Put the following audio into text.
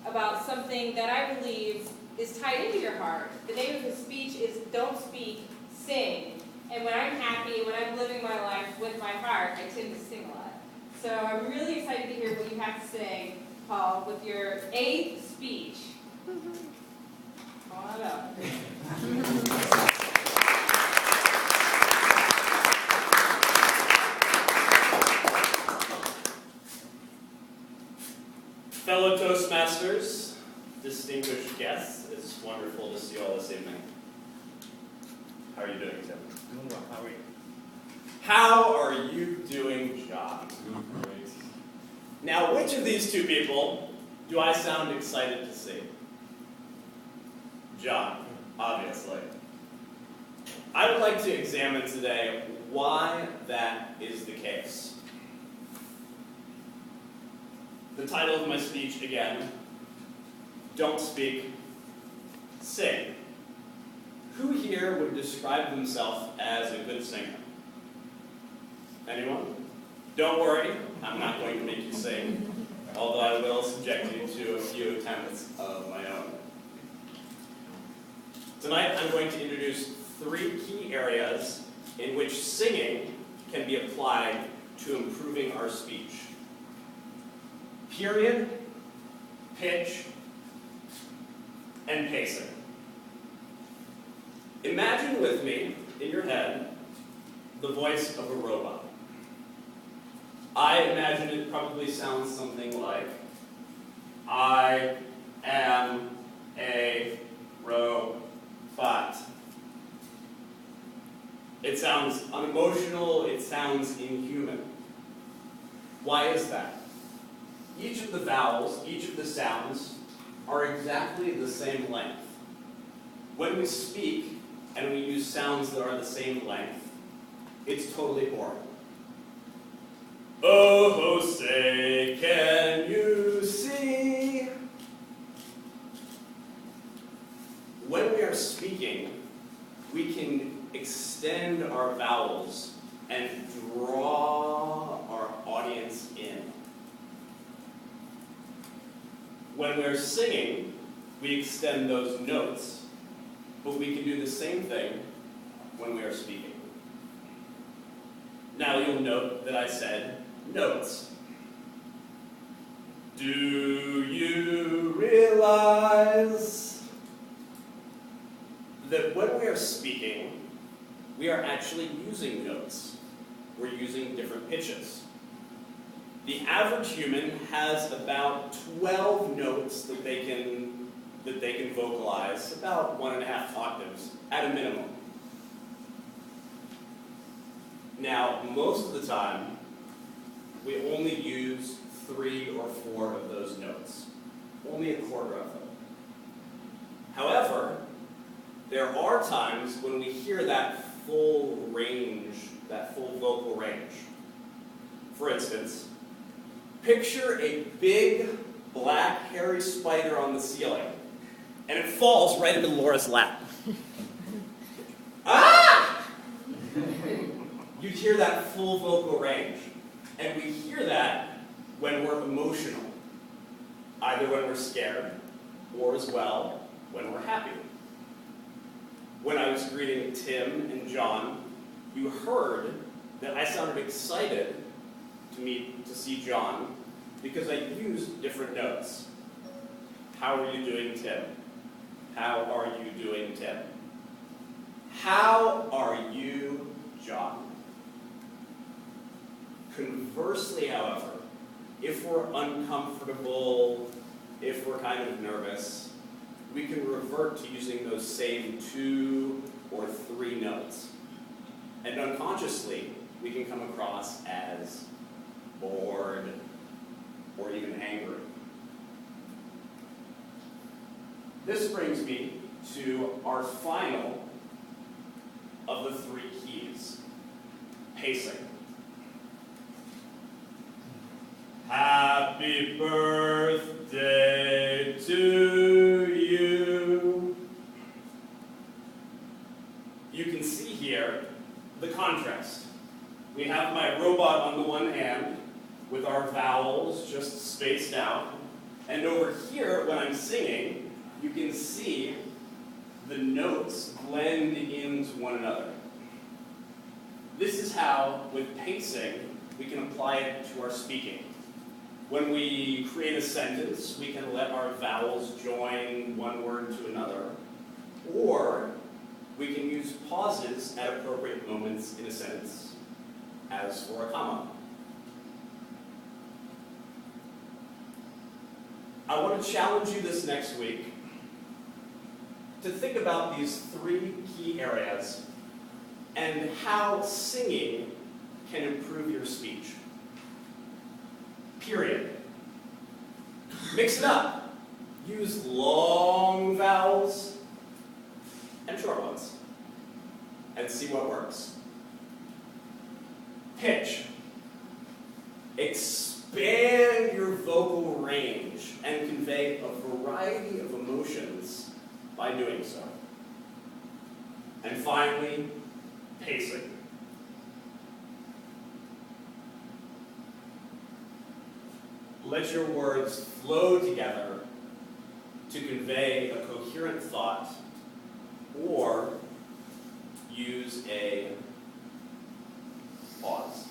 about something that I believe is tied into your heart. The name of his speech is Don't Speak, Sing. And when I'm happy, when I'm living my life with my heart, I tend to sing a lot. So I'm really excited to hear what you have to say, Paul, with your 8th speech. Come on up. Fellow Toastmasters, distinguished guests, it's wonderful to see you all this evening. How are you doing, Tim? Doing well. How are you? How are you doing, John? Doing great. Now, which of these two people do I sound excited to see? John, obviously. I would like to examine today why that is the case. The title of my speech, again, Don't Speak, Sing. Who here would describe themselves as a good singer? Anyone? Don't worry, I'm not going to make you sing, although I will subject you to a few attempts of my own. Tonight I'm going to introduce 3 key areas in which singing can be applied to improving our speech. Period, pitch, and pacing. Imagine with me, in your head, the voice of a robot. I imagine it probably sounds something like, I am a robot. It sounds unemotional, it sounds inhuman. Why is that? Each of the vowels, each of the sounds, are exactly the same length. When we speak and we use sounds that are the same length, it's totally boring. Oh, say, can you see? When we are speaking, we can extend our vowels and draw our audience in. When we're singing, we extend those notes, but we can do the same thing when we are speaking. Now you'll note that I said notes. Do you realize that when we are speaking, we are actually using notes? We're using different pitches. The average human has about 12 notes that they can vocalize, about 1.5 octaves at a minimum. Now, most of the time, we only use 3 or 4 of those notes, only a quarter of them. However, there are times when we hear that full range, that full vocal range. For instance, picture a big, black, hairy spider on the ceiling, and it falls right into Laura's lap. Ah! You'd hear that full vocal range, and we hear that when we're emotional, either when we're scared, or as well, when we're happy. When I was greeting Tim and John, you heard that I sounded excited to see John because I used different notes. How are you doing, Tim? How are you doing, Tim? How are you, John? Conversely, however, if we're uncomfortable, if we're kind of nervous, we can revert to using those same 2 or 3 notes. And unconsciously, we can come across as bored or even angry. This brings me to our final of the 3 keys, pacing. Happy birthday to you. You can see here the contrast. We have my robot on the one hand, with our vowels just spaced out, and over over here, when I'm singing, you can see the notes blend into one another. This is how, with pacing, we can apply it to our speaking. When we create a sentence, we can let our vowels join one word to another, or we can use pauses at appropriate moments in a sentence, as for a comma. I want to challenge you this next week to think about these 3 key areas and how singing can improve your speech. Period. Mix it up. Use long vowels and short ones, and see what works. Pitch. Expand your vocal range and convey a variety of emotions by doing so. And finally, pacing. Let your words flow together to convey a coherent thought, or use a pause.